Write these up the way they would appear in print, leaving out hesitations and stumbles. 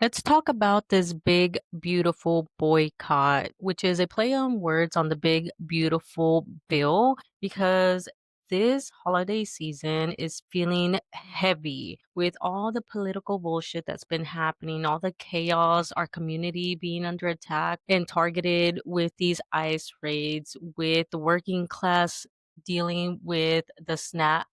Let's talk about this big, beautiful boycott, which is a play on words on the big, beautiful bill, because this holiday season is feeling heavy with all the political bullshit that's been happening, all the chaos, our community being under attack and targeted with these ICE raids, with the working class dealing with the SNAP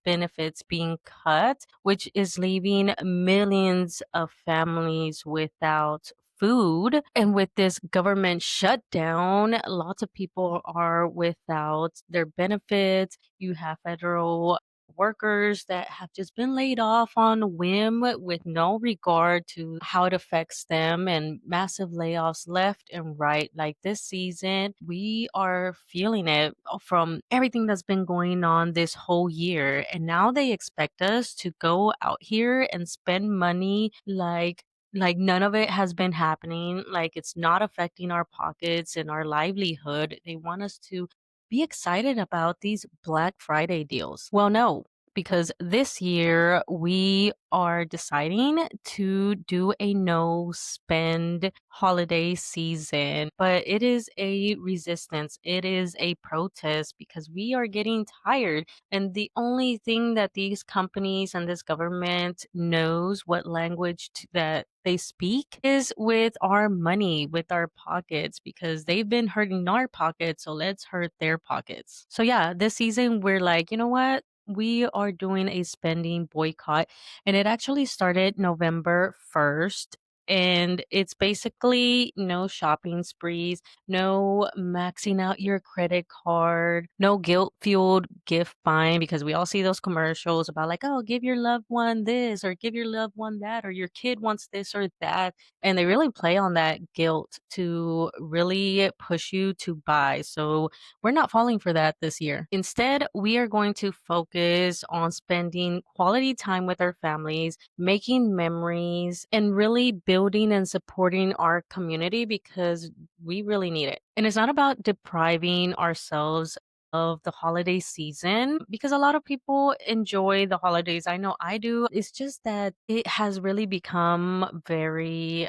benefits being cut, which is leaving millions of families without food. And with this government shutdown, lots of people are without their benefits. You have federal workers that have just been laid off on a whim with no regard to how it affects them, and massive layoffs left and right. Like this season, we are feeling it from everything that's been going on this whole year. And now they expect us to go out here and spend money like none of it has been happening, like it's not affecting our pockets and our livelihood. They want us to be excited about these Black Friday deals. Well, no, because this year we are deciding to do a no spend holiday season, but it is a resistance. It is a protest because we are getting tired. And the only thing that these companies and this government knows what language that they speak is with our money, with our pockets, because they've been hurting our pockets. So let's hurt their pockets. So, yeah, this season we're like, you know what? We are doing a spending boycott, and it actually started November 1st. And it's basically no shopping sprees, no maxing out your credit card, no guilt fueled gift buying, because we all see those commercials about, like, oh, give your loved one this or give your loved one that, or your kid wants this or that. And they really play on that guilt to really push you to buy. So we're not falling for that this year. Instead, we are going to focus on spending quality time with our families, making memories, and really building and supporting our community because we really need it. And it's not about depriving ourselves of the holiday season, because a lot of people enjoy the holidays. I know I do. It's just that it has really become very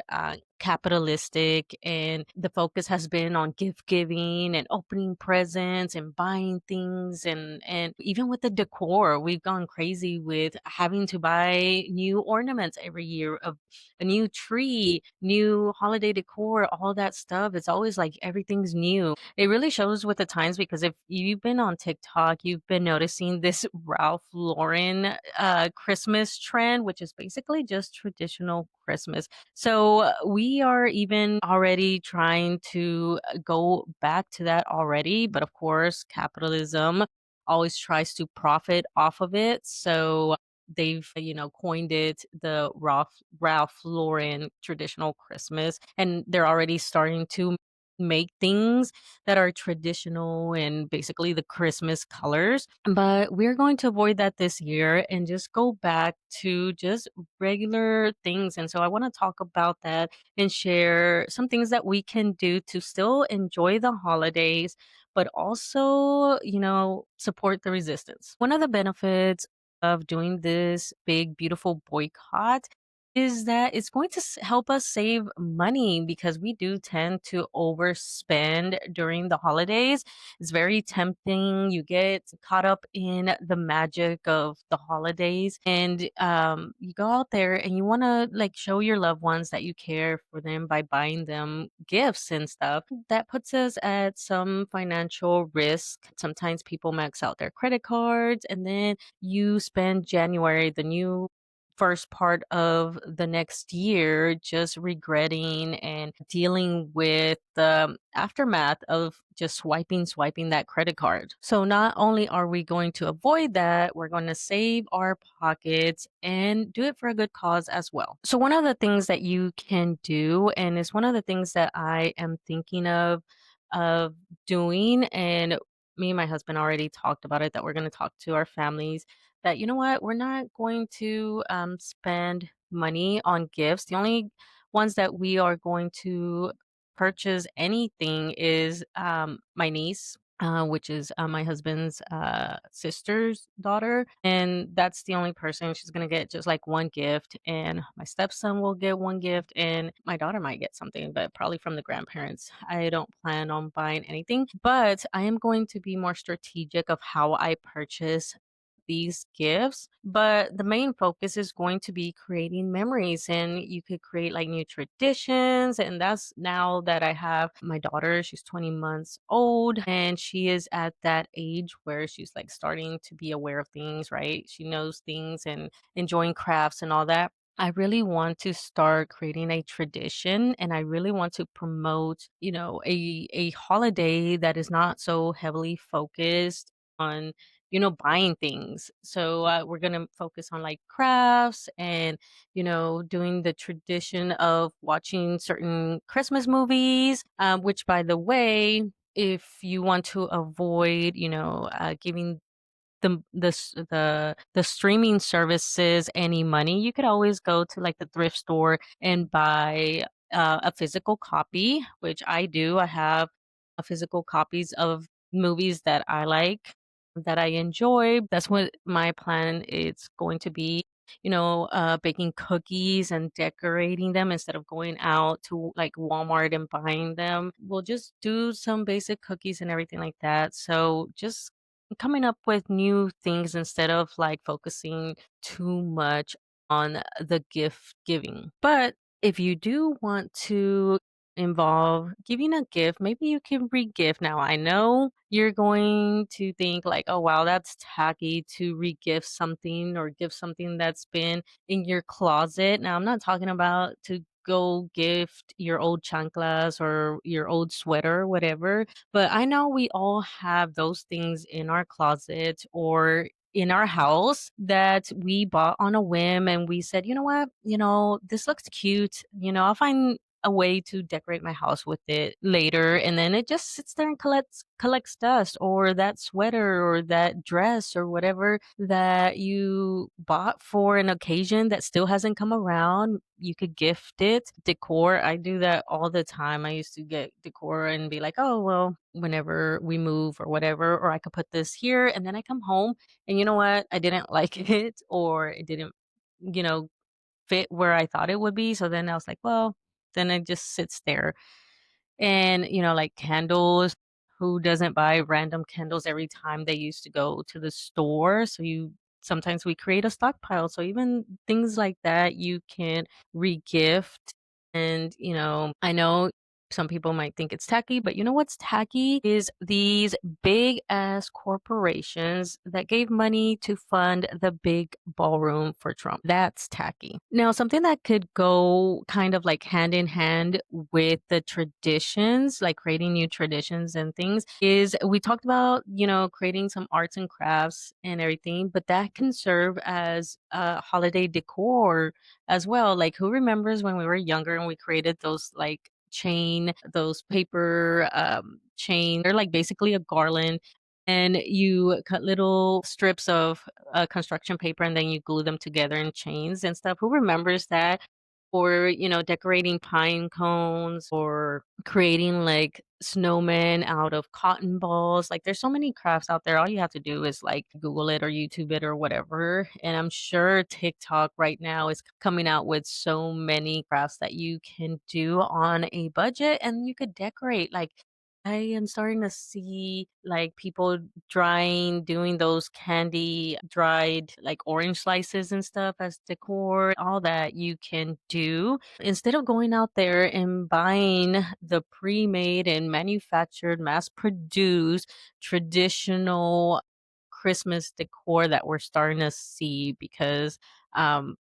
capitalistic, and the focus has been on gift giving and opening presents and buying things. And even with the decor, we've gone crazy with having to buy new ornaments every year, of a new tree, new holiday decor, all that stuff. It's always like everything's new. It really shows with the times, because if you've been on TikTok, you've been noticing this Ralph Lauren Christmas trend, which is basically just traditional Christmas. So we are even already trying to go back to that already. But of course, capitalism always tries to profit off of it. So they've coined it the Ralph Lauren traditional Christmas, and they're already starting to make things that are traditional and basically the Christmas colors. But we're going to avoid that this year and just go back to just regular things. And so I want to talk about that and share some things that we can do to still enjoy the holidays, but also, support the resistance. One of the benefits of doing this big, beautiful boycott is that it's going to help us save money, because we do tend to overspend during the holidays. It's very tempting. You get caught up in the magic of the holidays, and you go out there and you want to like show your loved ones that you care for them by buying them gifts and stuff. That puts us at some financial risk. Sometimes people max out their credit cards, and then you spend January, the new first part of the next year, just regretting and dealing with the aftermath of just swiping that credit card. So not only are we going to avoid that, we're going to save our pockets and do it for a good cause as well. So one of the things that you can do, and it's one of the things that I am thinking of doing, and me and my husband already talked about it, that we're going to talk to our families, that, you know what, we're not going to spend money on gifts. The only ones that we are going to purchase anything is my niece. which is my husband's sister's daughter. And that's the only person she's going to get just like one gift. And my stepson will get one gift. And my daughter might get something, but probably from the grandparents. I don't plan on buying anything, but I am going to be more strategic of how I purchase these gifts, but the main focus is going to be creating memories, and you could create like new traditions. And that's now that I have my daughter, she's 20 months old, and she is at that age where she's like starting to be aware of things, right? She knows things and enjoying crafts and all that. I really want to start creating a tradition, and I really want to promote, a holiday that is not so heavily focused on, buying things. So we're going to focus on like crafts and, doing the tradition of watching certain Christmas movies, which, by the way, if you want to avoid, giving the streaming services any money, you could always go to like the thrift store and buy a physical copy, which I do. I have physical copies of movies that I like, that I enjoy. That's what my plan is going to be. Baking cookies and decorating them instead of going out to like Walmart and buying them. We'll just do some basic cookies and everything like that. So just coming up with new things instead of like focusing too much on the gift giving. But if you do want to involve giving a gift, maybe you can re-gift. Now, I know you're going to think like, oh wow, that's tacky to re-gift something or give something that's been in your closet. Now, I'm not talking about to go gift your old chanclas or your old sweater, whatever, but I know we all have those things in our closet or in our house that we bought on a whim, and we said, you know what, this looks cute. I'll find a way to decorate my house with it later, and then it just sits there and collects dust, or that sweater or that dress or whatever that you bought for an occasion that still hasn't come around. You could gift it. Decor, I do that all the time. I used to get decor and be like, oh well, whenever we move or whatever, or I could put this here, and then I come home and you know what, I didn't like it, or it didn't you know fit where I thought it would be. So then I was like, well, then it just sits there. And, like candles, who doesn't buy random candles every time they used to go to the store? So sometimes we create a stockpile. So even things like that, you can regift. And, I know some people might think it's tacky, but you know what's tacky is these big ass corporations that gave money to fund the big ballroom for Trump. That's tacky. Now, something that could go kind of like hand in hand with the traditions, like creating new traditions and things, is we talked about, creating some arts and crafts and everything, but that can serve as holiday decor as well. Like, who remembers when we were younger and we created those like those paper chain? They're like basically a garland, and you cut little strips of construction paper and then you glue them together in chains and stuff. Who remembers that? Or, decorating pine cones, or creating like snowmen out of cotton balls. Like, there's so many crafts out there. All you have to do is like Google it or YouTube it or whatever. And I'm sure TikTok right now is coming out with so many crafts that you can do on a budget, and you could decorate. Like, I am starting to see like people doing those candy dried like orange slices and stuff as decor, all that you can do instead of going out there and buying the pre-made and manufactured, mass produced traditional Christmas decor that we're starting to see. Because um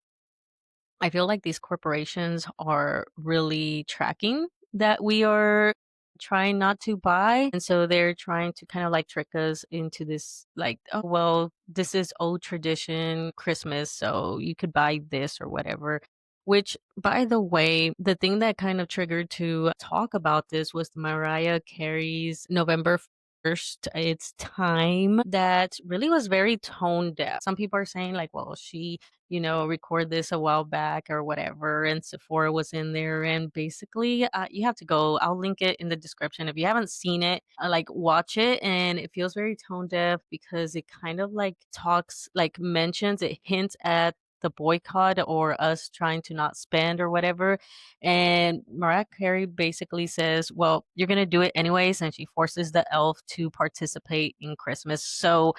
I feel like these corporations are really tracking that we are trying not to buy. And so they're trying to kind of like trick us into this, like, oh, well, this is old tradition Christmas, so you could buy this or whatever. Which, by the way, the thing that kind of triggered to talk about this was Mariah Carey's November first, it's time that really was very tone deaf. Some people are saying like, well, she, recorded this a while back or whatever, and Sephora was in there. And basically, you have to go. I'll link it in the description. If you haven't seen it, like watch it. And it feels very tone deaf because it kind of like talks, like mentions, it hints at the boycott or us trying to not spend or whatever. And Mariah Carey basically says, well, you're going to do it anyways. And she forces the elf to participate in Christmas. So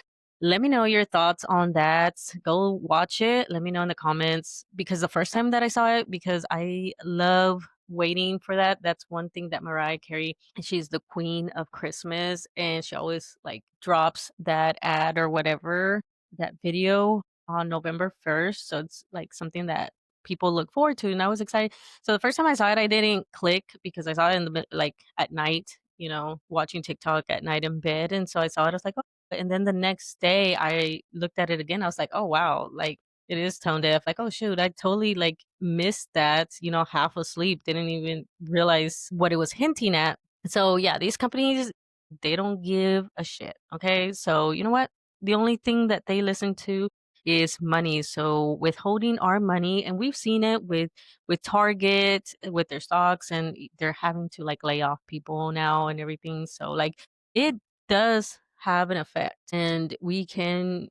let me know your thoughts on that. Go watch it. Let me know in the comments because the first time that I saw it, because I love waiting for that. That's one thing that Mariah Carey, she's the queen of Christmas and she always like drops that ad or whatever, that video on November 1st. So it's like something that people look forward to. And I was excited. So the first time I saw it, I didn't click because I saw it in like at night, watching TikTok at night in bed. And so I saw it, I was like, oh, and then the next day I looked at it again. I was like, oh wow, like it is tone deaf. Like, oh shoot, I totally like missed that, half asleep, didn't even realize what it was hinting at. So yeah, these companies, they don't give a shit. Okay. So you know what? The only thing that they listen to is money. So withholding our money, and we've seen it with Target with their stocks, and they're having to like lay off people now and everything. So like it does have an effect, and we can,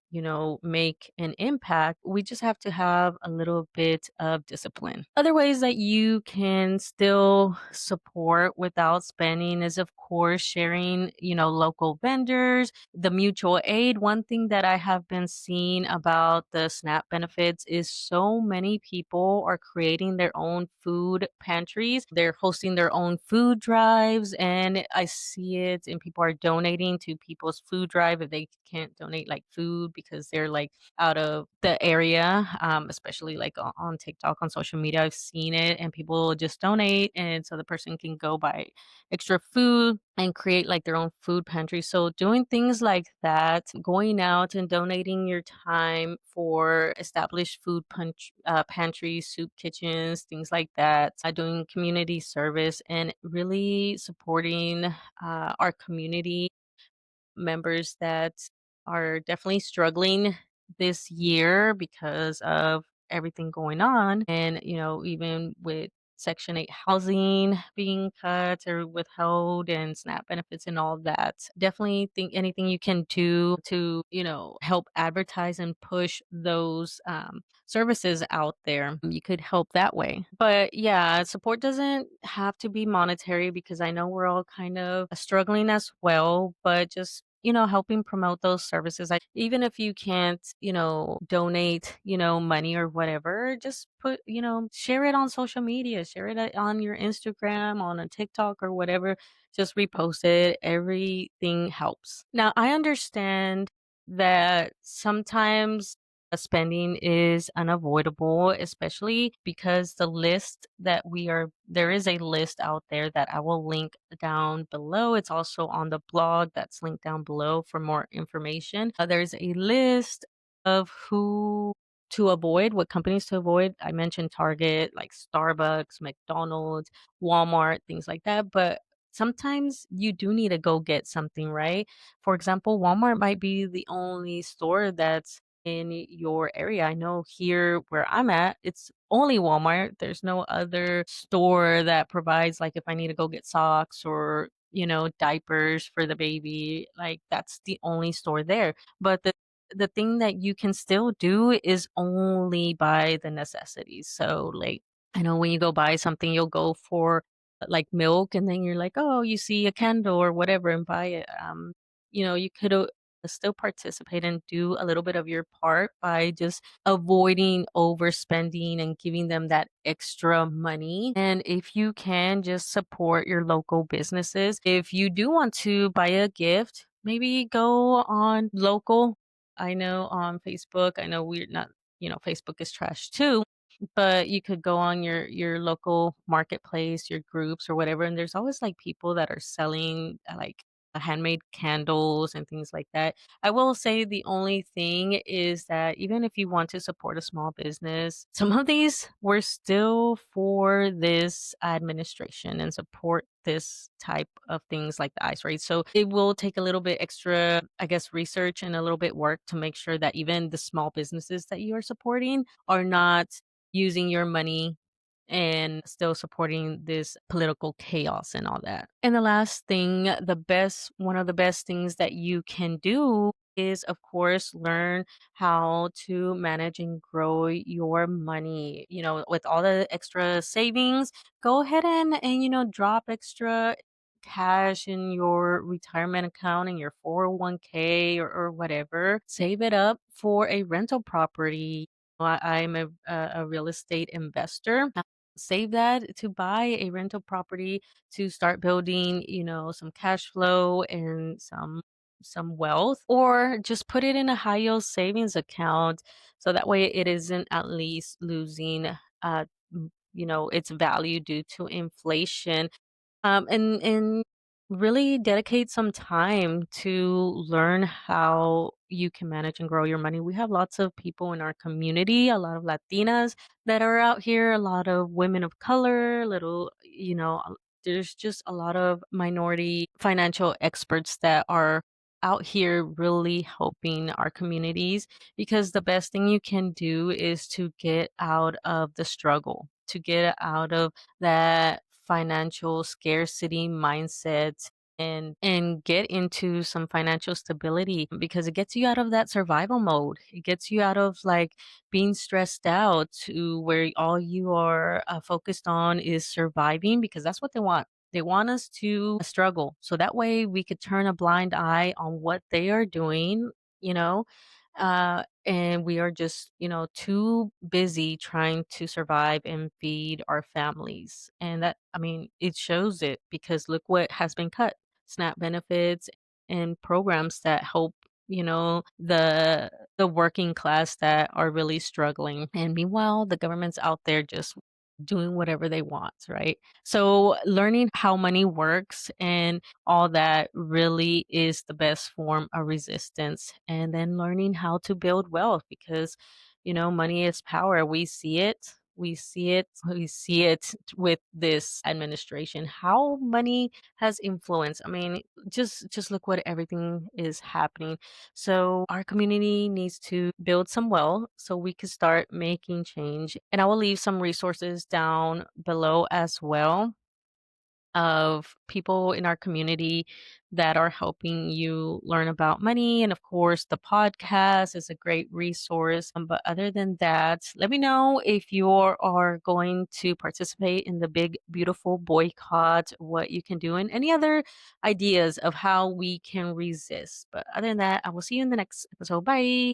make an impact. We just have to have a little bit of discipline. Other ways that you can still support without spending is, of course, sharing, local vendors, the mutual aid. One thing that I have been seeing about the SNAP benefits is so many people are creating their own food pantries. They're hosting their own food drives, and I see it, and people are donating to people's food drive if they can't donate like food because they're like out of the area, especially like on TikTok, on social media. I've seen it, and people will just donate, and so the person can go buy extra food and create like their own food pantry. So doing things like that, going out and donating your time for established food pantries, soup kitchens, things like that, doing community service and really supporting our community members that are definitely struggling this year because of everything going on. And, even with Section 8 housing being cut or withheld and SNAP benefits and all that. Definitely think anything you can do to, help advertise and push those services out there, you could help that way. But yeah, support doesn't have to be monetary because I know we're all kind of struggling as well, but just helping promote those services. Even if you can't, donate, money or whatever, just share it on social media, share it on your Instagram, on a TikTok or whatever. Just repost it. Everything helps. Now, I understand that sometimes spending is unavoidable, especially because there is a list out there that I will link down below. It's also on the blog that's linked down below for more information. There's a list of who to avoid, what companies to avoid. I mentioned Target, like Starbucks, McDonald's, Walmart, things like that. But sometimes you do need to go get something, right? For example, Walmart might be the only store that's in your area. I know here where I'm at, it's only Walmart. There's no other store that provides, like, if I need to go get socks or, diapers for the baby, like, that's the only store there. But the thing that you can still do is only buy the necessities. So, like, I know when you go buy something, you'll go for like milk, and then you're like, oh, you see a candle or whatever and buy it. You could still participate and do a little bit of your part by just avoiding overspending and giving them that extra money. And if you can, just support your local businesses. If you do want to buy a gift, maybe go on local. I know on Facebook, I know we're not, Facebook is trash too, but you could go on your local marketplace, your groups or whatever, and there's always like people that are selling like handmade candles and things like that. I will say the only thing is that even if you want to support a small business, some of these were still for this administration and support this type of things like the ICE, right? So it will take a little bit extra, I guess, research and a little bit work to make sure that even the small businesses that you are supporting are not using your money and still supporting this political chaos and all that. And the last thing, one of the best things that you can do is, of course, learn how to manage and grow your money. With all the extra savings, go ahead and drop extra cash in your retirement account in your 401k or whatever. Save it up for a rental property. I'm a real estate investor. Save that to buy a rental property to start building, some cash flow and some wealth, or just put it in a high yield savings account so that way it isn't at least losing its value due to inflation. And really dedicate some time to learn how you can manage and grow your money. We have lots of people in our community, a lot of Latinas that are out here, a lot of women of color, there's just a lot of minority financial experts that are out here really helping our communities, because the best thing you can do is to get out of the struggle, to get out of that financial scarcity mindset, and get into some financial stability, because it gets you out of that survival mode. It gets you out of like being stressed out to where all you are focused on is surviving, because that's what they want. They want us to struggle. So that way we could turn a blind eye on what they are doing, you know, and we are just, too busy trying to survive and feed our families. And that, I mean, it shows it, because look what has been cut: SNAP benefits and programs that help, the working class that are really struggling. And meanwhile, the government's out there just doing whatever they want, right? So learning how money works and all that really is the best form of resistance. And then learning how to build wealth, because money is power. We see it with this administration, how money has influence. I mean, just look what everything is happening. So our community needs to build some wealth so we can start making change. And I will leave some resources down below as well, of people in our community that are helping you learn about money. And of course, the podcast is a great resource. But other than that, let me know if you are going to participate in the Big Beautiful Boycott, what you can do, and any other ideas of how we can resist. But other than that, I will see you in the next episode. Bye.